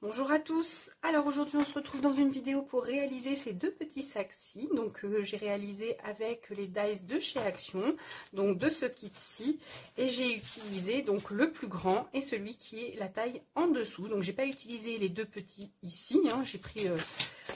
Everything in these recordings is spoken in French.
Bonjour à tous, alors aujourd'hui on se retrouve dans une vidéo pour réaliser ces deux petits sacs-ci, donc j'ai réalisé avec les dies de chez Action, donc de ce kit-ci, et j'ai utilisé donc le plus grand et celui qui est la taille en dessous, donc j'ai pas utilisé les deux petits ici, hein, j'ai pris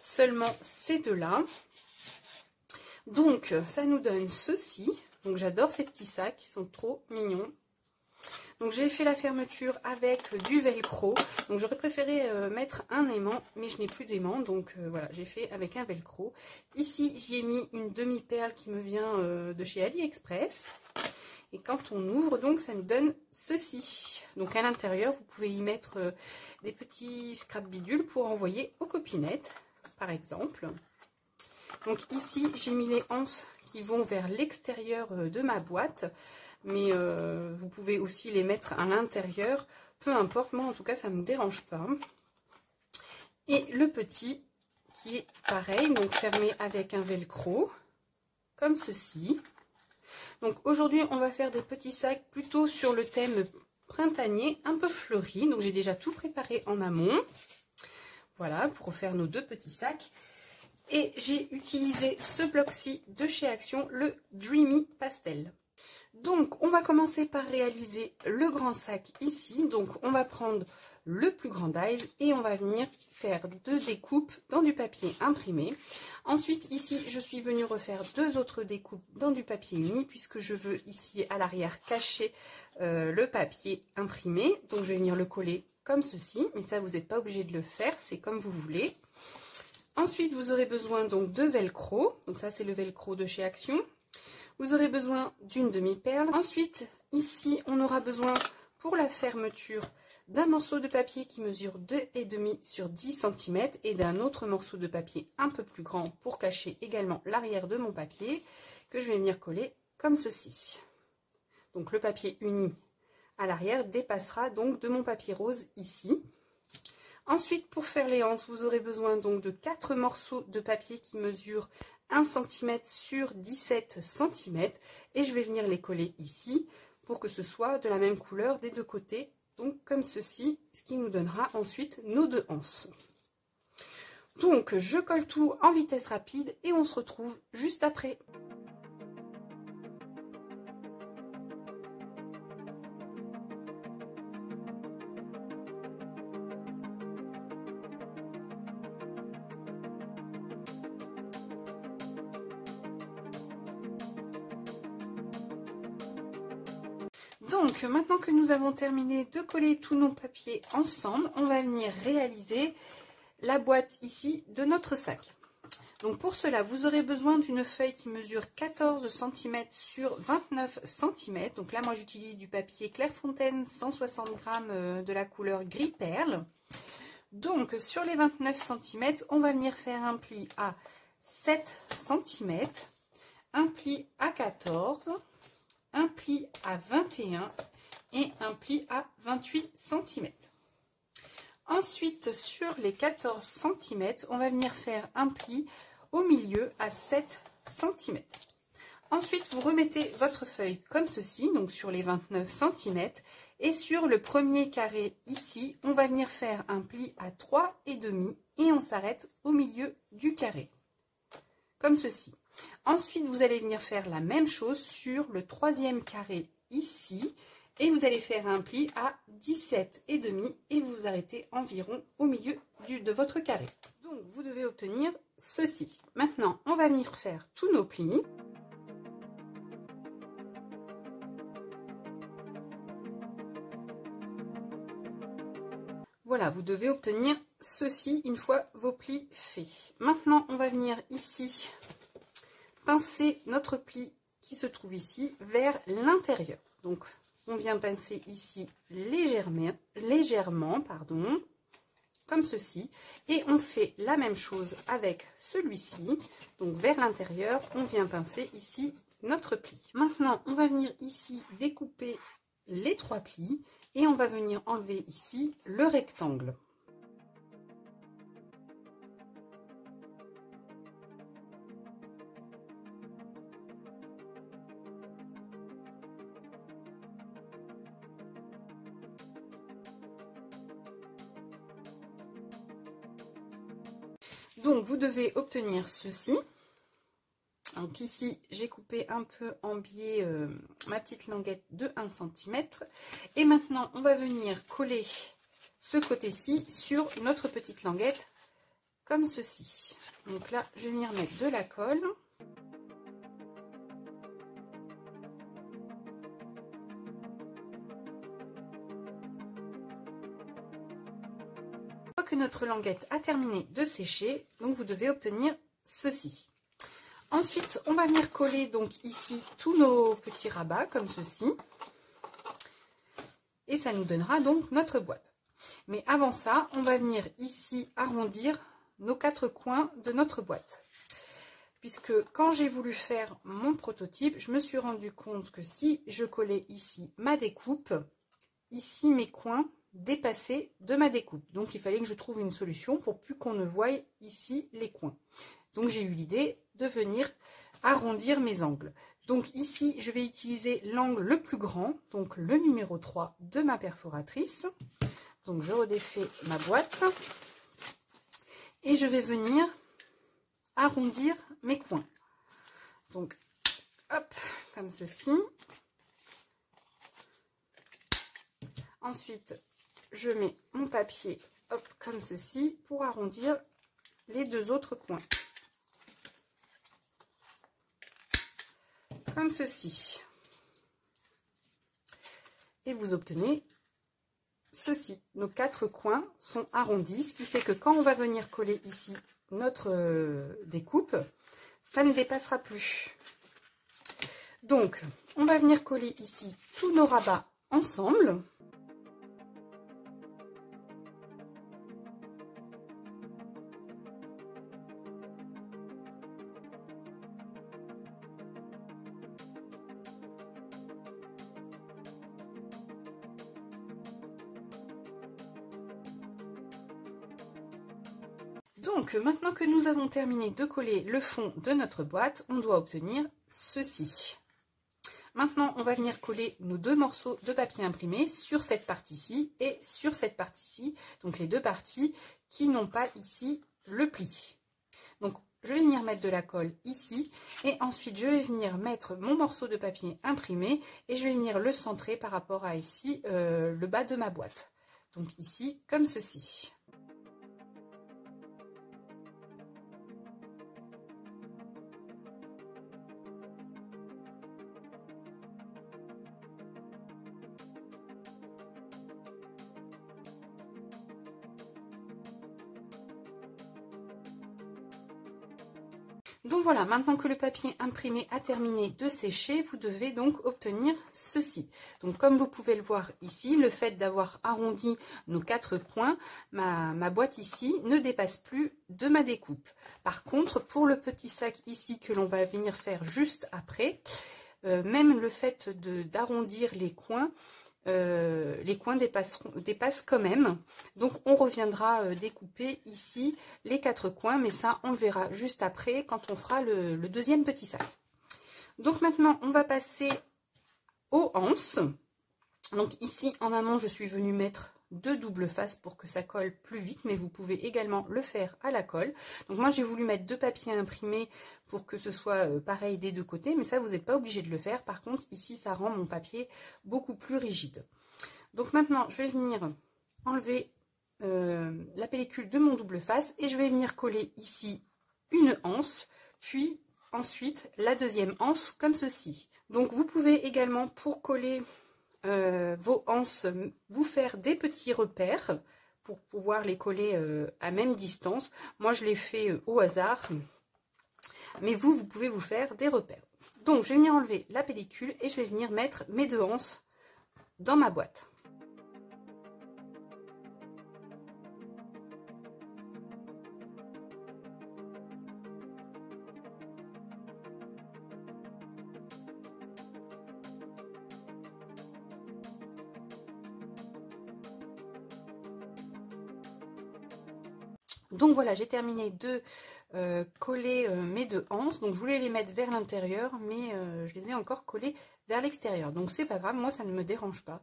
seulement ces deux-là. Donc ça nous donne ceci, donc j'adore ces petits sacs, ils sont trop mignons. Donc j'ai fait la fermeture avec du velcro, donc j'aurais préféré mettre un aimant, mais je n'ai plus d'aimant, donc voilà, j'ai fait avec un velcro. Ici j'y ai mis une demi-perle qui me vient de chez AliExpress, et quand on ouvre, donc ça nous donne ceci. Donc à l'intérieur, vous pouvez y mettre des petits scrap bidules pour envoyer aux copinettes, par exemple. Donc ici j'ai mis les anses qui vont vers l'extérieur de ma boîte. Mais vous pouvez aussi les mettre à l'intérieur, peu importe, moi en tout cas ça ne me dérange pas. Et le petit qui est pareil, donc fermé avec un velcro, comme ceci. Donc aujourd'hui on va faire des petits sacs plutôt sur le thème printanier, un peu fleuri, donc j'ai déjà tout préparé en amont. Voilà, pour faire nos deux petits sacs. Et j'ai utilisé ce bloc-ci de chez Action, le Dreamy Pastel. Donc, on va commencer par réaliser le grand sac ici. Donc, on va prendre le plus grand dies et on va venir faire deux découpes dans du papier imprimé. Ensuite, ici, je suis venue refaire deux autres découpes dans du papier uni puisque je veux ici à l'arrière cacher le papier imprimé. Donc, je vais venir le coller comme ceci, mais ça, vous n'êtes pas obligé de le faire, c'est comme vous voulez. Ensuite, vous aurez besoin donc de velcro. Donc, ça, c'est le velcro de chez Action. Vous aurez besoin d'une demi-perle. Ensuite, ici, on aura besoin pour la fermeture d'un morceau de papier qui mesure 2,5 sur 10 cm et d'un autre morceau de papier un peu plus grand pour cacher également l'arrière de mon papier que je vais venir coller comme ceci. Donc le papier uni à l'arrière dépassera donc de mon papier rose ici. Ensuite, pour faire les anses, vous aurez besoin donc de 4 morceaux de papier qui mesurent 1 cm sur 17 cm et je vais venir les coller ici pour que ce soit de la même couleur des deux côtés, donc comme ceci, ce qui nous donnera ensuite nos deux anses. Donc je colle tout en vitesse rapide et on se retrouve juste après. Donc, maintenant que nous avons terminé de coller tous nos papiers ensemble, on va venir réaliser la boîte ici de notre sac. Donc, pour cela, vous aurez besoin d'une feuille qui mesure 14 cm sur 29 cm. Donc là, moi, j'utilise du papier Clairefontaine 160 g de la couleur gris perle. Donc, sur les 29 cm, on va venir faire un pli à 7 cm, un pli à 14 cm, un pli à 21 et un pli à 28 cm. Ensuite, sur les 14 cm, on va venir faire un pli au milieu à 7 cm. Ensuite, vous remettez votre feuille comme ceci, donc sur les 29 cm. Et sur le premier carré ici, on va venir faire un pli à 3,5 et on s'arrête au milieu du carré, comme ceci. Ensuite, vous allez venir faire la même chose sur le troisième carré ici. Et vous allez faire un pli à 17,5 et vous vous arrêtez environ au milieu de votre carré. Donc, vous devez obtenir ceci. Maintenant, on va venir faire tous nos plis. Voilà, vous devez obtenir ceci une fois vos plis faits. Maintenant, on va venir ici pincer notre pli qui se trouve ici vers l'intérieur. Donc, on vient pincer ici légèrement, comme ceci. Et on fait la même chose avec celui-ci. Donc, vers l'intérieur, on vient pincer ici notre pli. Maintenant, on va venir ici découper les 3 plis et on va venir enlever ici le rectangle. Donc vous devez obtenir ceci. Donc ici j'ai coupé un peu en biais ma petite languette de 1 cm. Et maintenant on va venir coller ce côté-ci sur notre petite languette comme ceci. Donc là je vais venir mettre de la colle. Une fois que notre languette a terminé de sécher, donc vous devez obtenir ceci. Ensuite, on va venir coller donc ici tous nos petits rabats comme ceci. Et ça nous donnera donc notre boîte. Mais avant ça, on va venir ici arrondir nos 4 coins de notre boîte. Puisque quand j'ai voulu faire mon prototype, je me suis rendu compte que si je collais ici ma découpe, ici mes coins dépassaient de ma découpe. Donc il fallait que je trouve une solution pour plus qu'on ne voie ici les coins. Donc j'ai eu l'idée de venir arrondir mes angles. Donc ici, je vais utiliser l'angle le plus grand, donc le numéro 3 de ma perforatrice. Donc je redéfais ma boîte et je vais venir arrondir mes coins. Donc hop, comme ceci. Ensuite, je mets mon papier hop, comme ceci pour arrondir les 2 autres coins. Comme ceci. Et vous obtenez ceci. Nos 4 coins sont arrondis, ce qui fait que quand on va venir coller ici notre découpe, ça ne dépassera plus. Donc, on va venir coller ici tous nos rabats ensemble. Donc, maintenant que nous avons terminé de coller le fond de notre boîte, on doit obtenir ceci. Maintenant, on va venir coller nos 2 morceaux de papier imprimé sur cette partie-ci et sur cette partie-ci. Donc, les 2 parties qui n'ont pas ici le pli. Donc, je vais venir mettre de la colle ici et ensuite, je vais venir mettre mon morceau de papier imprimé et je vais venir le centrer par rapport à ici, le bas de ma boîte. Donc, ici, comme ceci. Donc voilà, maintenant que le papier imprimé a terminé de sécher, vous devez donc obtenir ceci. Donc comme vous pouvez le voir ici, le fait d'avoir arrondi nos 4 coins, ma boîte ici ne dépasse plus de ma découpe. Par contre, pour le petit sac ici que l'on va venir faire juste après, même le fait d'arrondir les coins dépassent quand même. Donc on reviendra découper ici les 4 coins, mais ça on le verra juste après quand on fera le deuxième petit sac. Donc maintenant on va passer aux anses. Donc ici en amont je suis venue mettre 2 doubles faces pour que ça colle plus vite, mais vous pouvez également le faire à la colle. Donc moi j'ai voulu mettre 2 papiers imprimés pour que ce soit pareil des 2 côtés, mais ça vous n'êtes pas obligé de le faire. Par contre ici ça rend mon papier beaucoup plus rigide. Donc maintenant je vais venir enlever la pellicule de mon double face et je vais venir coller ici une anse, puis ensuite la deuxième anse comme ceci. Donc vous pouvez également pour coller vos anses, vous faire des petits repères pour pouvoir les coller à même distance. Moi je les fais au hasard, mais vous pouvez vous faire des repères. Donc je vais venir enlever la pellicule et je vais venir mettre mes 2 anses dans ma boîte. Donc voilà, j'ai terminé de coller mes deux anses. Donc je voulais les mettre vers l'intérieur, mais je les ai encore collés vers l'extérieur. Donc c'est pas grave, moi ça ne me dérange pas.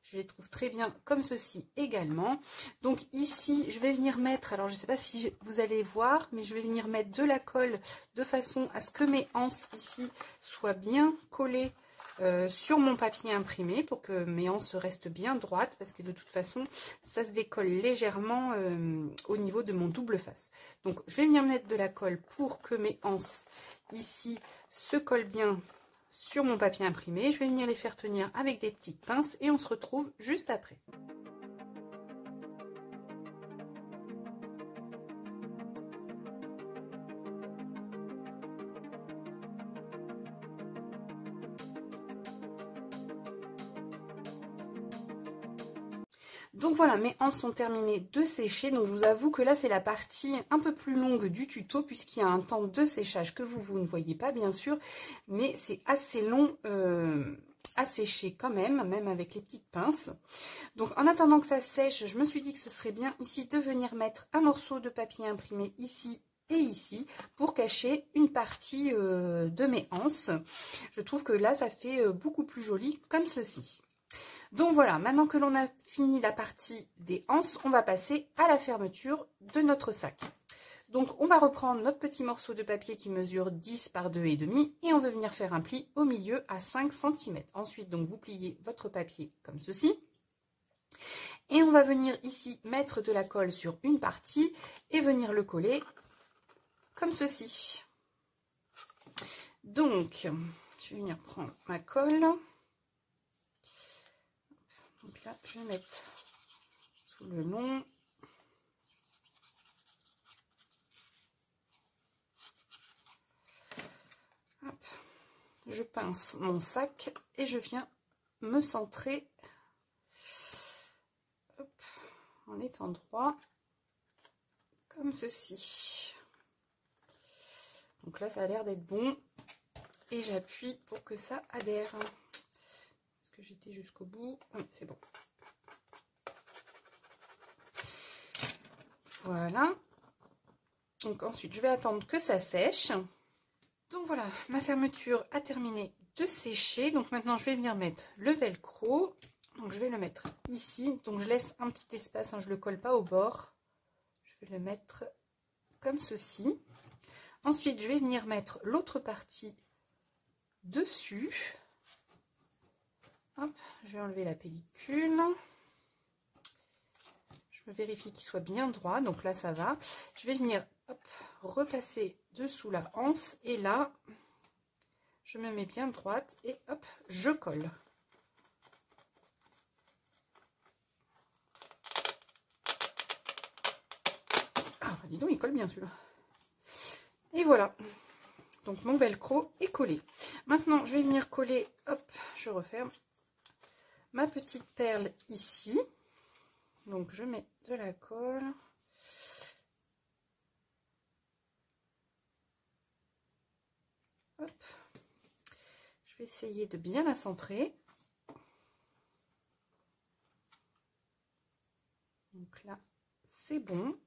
Je les trouve très bien comme ceci également. Donc ici, je vais venir mettre, alors je ne sais pas si vous allez voir, mais je vais venir mettre de la colle de façon à ce que mes anses ici soient bien collées sur mon papier imprimé pour que mes anses restent bien droites, parce que de toute façon ça se décolle légèrement au niveau de mon double face. Donc je vais venir mettre de la colle pour que mes anses ici se collent bien sur mon papier imprimé. Je vais venir les faire tenir avec des petites pinces et on se retrouve juste après. Donc voilà, mes anses sont terminées de sécher. Donc je vous avoue que là c'est la partie un peu plus longue du tuto, puisqu'il y a un temps de séchage que vous ne voyez pas bien sûr, mais c'est assez long à sécher quand même avec les petites pinces. Donc en attendant que ça sèche, je me suis dit que ce serait bien ici de venir mettre un morceau de papier imprimé ici et ici pour cacher une partie de mes anses. Je trouve que là ça fait beaucoup plus joli comme ceci. Donc voilà, maintenant que l'on a fini la partie des anses, on va passer à la fermeture de notre sac. Donc on va reprendre notre petit morceau de papier qui mesure 10 par 2,5 et on va venir faire un pli au milieu à 5 cm. Ensuite, donc vous pliez votre papier comme ceci. Et on va venir ici mettre de la colle sur une partie et venir le coller comme ceci. Donc, je vais venir prendre ma colle. Donc là, je vais mettre sous le long. Hop. Je pince mon sac et je viens me centrer hop, en étant droit comme ceci. Donc là, ça a l'air d'être bon et j'appuie pour que ça adhère. J'étais jusqu'au bout, oui, c'est bon. Voilà. Donc ensuite, je vais attendre que ça sèche. Donc voilà, ma fermeture a terminé de sécher. Donc maintenant, je vais venir mettre le velcro. Donc je vais le mettre ici. Donc je laisse un petit espace, hein, je ne le colle pas au bord. Je vais le mettre comme ceci. Ensuite, je vais venir mettre l'autre partie dessus. Hop, je vais enlever la pellicule. Je vérifie qu'il soit bien droit, donc là ça va. Je vais venir hop, repasser dessous la anse et là je me mets bien droite et hop, je colle. Ah, dis donc, il colle bien celui-là. Et voilà. Donc mon velcro est collé. Maintenant, je vais venir coller, hop, je referme ma petite perle ici. Donc je mets de la colle. Hop. Je vais essayer de bien la centrer. Donc là, c'est bon.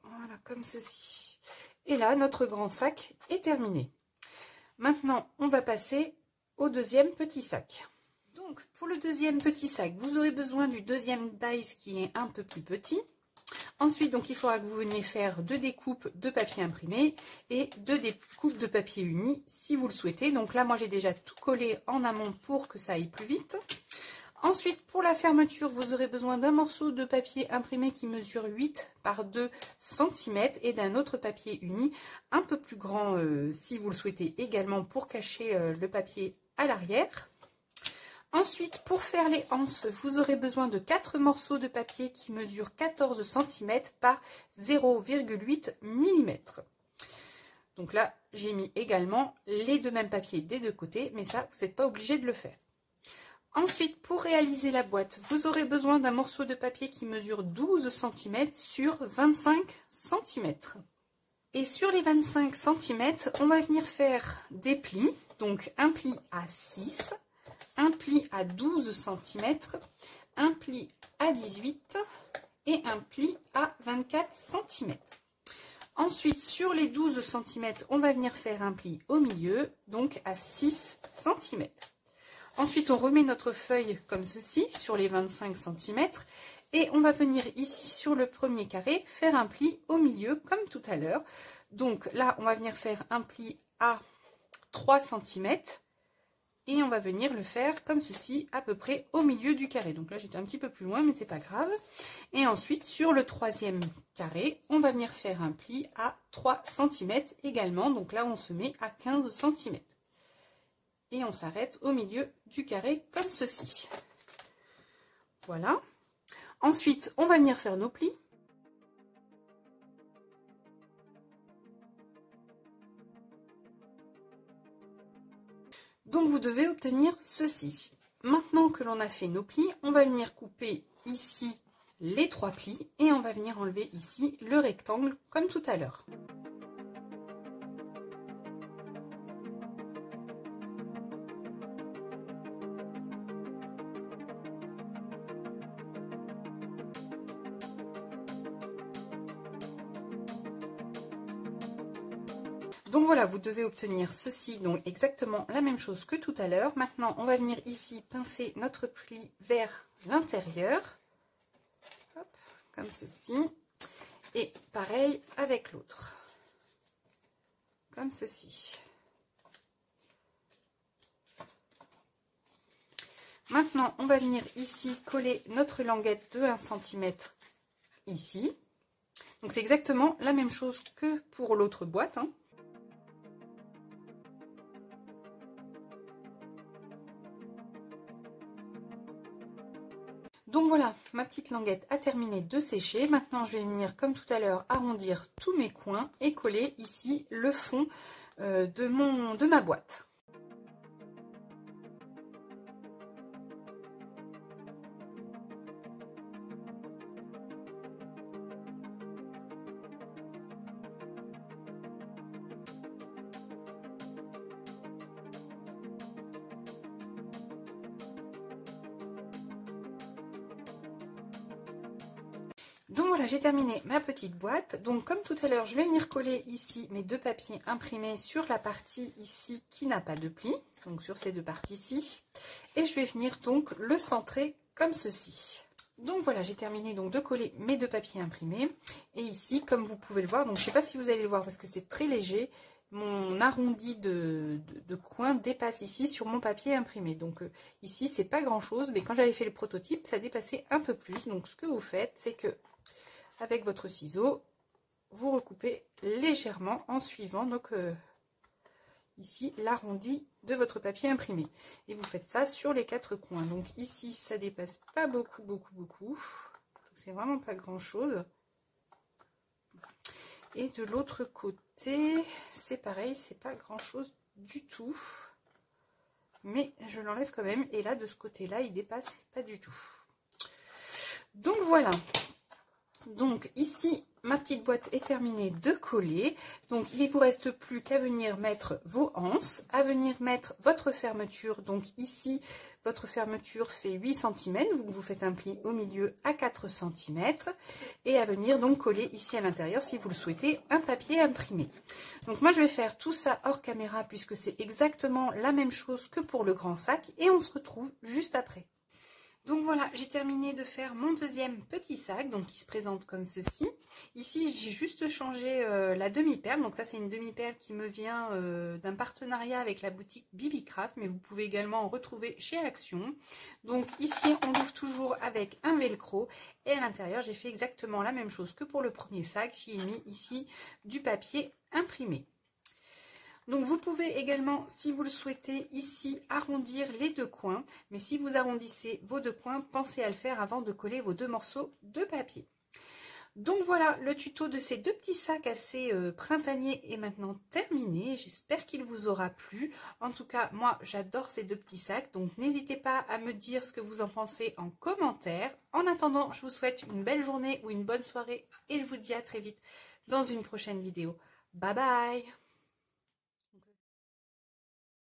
Voilà, comme ceci. Et là, notre grand sac est terminé. Maintenant, on va passer au deuxième petit sac. Donc, pour le deuxième petit sac, vous aurez besoin du deuxième dies qui est un peu plus petit. Ensuite, donc, il faudra que vous veniez faire deux découpes de papier imprimé et deux découpes de papier uni si vous le souhaitez. Donc là, moi, j'ai déjà tout collé en amont pour que ça aille plus vite. Ensuite, pour la fermeture, vous aurez besoin d'un morceau de papier imprimé qui mesure 8 par 2 cm et d'un autre papier uni un peu plus grand si vous le souhaitez également pour cacher le papier à l'arrière. Ensuite, pour faire les anses, vous aurez besoin de 4 morceaux de papier qui mesurent 14 cm par 0,8 mm. Donc là, j'ai mis également les deux mêmes papiers des deux côtés, mais ça, vous n'êtes pas obligé de le faire. Ensuite, pour réaliser la boîte, vous aurez besoin d'un morceau de papier qui mesure 12 cm sur 25 cm. Et sur les 25 cm, on va venir faire des plis. Donc un pli à 6, un pli à 12 cm, un pli à 18 et un pli à 24 cm. Ensuite, sur les 12 cm, on va venir faire un pli au milieu, donc à 6 cm. Ensuite, on remet notre feuille comme ceci, sur les 25 cm. Et on va venir ici, sur le premier carré, faire un pli au milieu, comme tout à l'heure. Donc là, on va venir faire un pli à 3 cm. Et on va venir le faire comme ceci, à peu près au milieu du carré. Donc là, j'étais un petit peu plus loin, mais c'est pas grave. Et ensuite, sur le troisième carré, on va venir faire un pli à 3 cm également. Donc là, on se met à 15 cm. Et on s'arrête au milieu du carré, comme ceci. Voilà. Ensuite, on va venir faire nos plis. Donc vous devez obtenir ceci. Maintenant que l'on a fait nos plis, on va venir couper ici les 3 plis et on va venir enlever ici le rectangle comme tout à l'heure. Donc voilà, vous devez obtenir ceci, donc exactement la même chose que tout à l'heure. Maintenant, on va venir ici pincer notre pli vers l'intérieur, comme ceci, et pareil avec l'autre, comme ceci. Maintenant, on va venir ici coller notre languette de 1 cm ici. Donc c'est exactement la même chose que pour l'autre boîte, hein. Donc voilà, ma petite languette a terminé de sécher. Maintenant, je vais venir, comme tout à l'heure, arrondir tous mes coins et coller ici le fond de ma boîte. Donc voilà, j'ai terminé ma petite boîte. Donc comme tout à l'heure, je vais venir coller ici mes 2 papiers imprimés sur la partie ici qui n'a pas de pli. Donc sur ces 2 parties-ci. Et je vais venir donc le centrer comme ceci. Donc voilà, j'ai terminé donc de coller mes 2 papiers imprimés. Et ici, comme vous pouvez le voir, donc je ne sais pas si vous allez le voir parce que c'est très léger, mon arrondi de coin dépasse ici sur mon papier imprimé. Donc ici, c'est pas grand chose, mais quand j'avais fait le prototype, ça dépassait un peu plus. Donc ce que vous faites, c'est que avec votre ciseau, vous recoupez légèrement en suivant donc ici l'arrondi de votre papier imprimé. Et vous faites ça sur les 4 coins. Donc ici, ça dépasse pas beaucoup. C'est vraiment pas grand chose. Et de l'autre côté, c'est pareil, c'est pas grand chose du tout. Mais je l'enlève quand même. Et là, de ce côté-là, il dépasse pas du tout. Donc voilà. Donc ici, ma petite boîte est terminée de coller. Donc il ne vous reste plus qu'à venir mettre vos anses, à venir mettre votre fermeture. Donc ici, votre fermeture fait 8 cm. Vous faites un pli au milieu à 4 cm. Et à venir donc coller ici à l'intérieur, si vous le souhaitez, un papier imprimé. Donc moi je vais faire tout ça hors caméra puisque c'est exactement la même chose que pour le grand sac. Et on se retrouve juste après. Donc voilà, j'ai terminé de faire mon deuxième petit sac, donc qui se présente comme ceci. Ici, j'ai juste changé la demi-perle. Donc ça, c'est une demi-perle qui me vient d'un partenariat avec la boutique Bibicraft, mais vous pouvez également en retrouver chez Action. Donc ici, on l'ouvre toujours avec un velcro. Et à l'intérieur, j'ai fait exactement la même chose que pour le premier sac. J'y ai mis ici du papier imprimé. Donc vous pouvez également, si vous le souhaitez, ici arrondir les 2 coins. Mais si vous arrondissez vos 2 coins, pensez à le faire avant de coller vos 2 morceaux de papier. Donc voilà, le tuto de ces 2 petits sacs assez printaniers est maintenant terminé. J'espère qu'il vous aura plu. En tout cas, moi j'adore ces 2 petits sacs. Donc n'hésitez pas à me dire ce que vous en pensez en commentaire. En attendant, je vous souhaite une belle journée ou une bonne soirée. Et je vous dis à très vite dans une prochaine vidéo. Bye bye!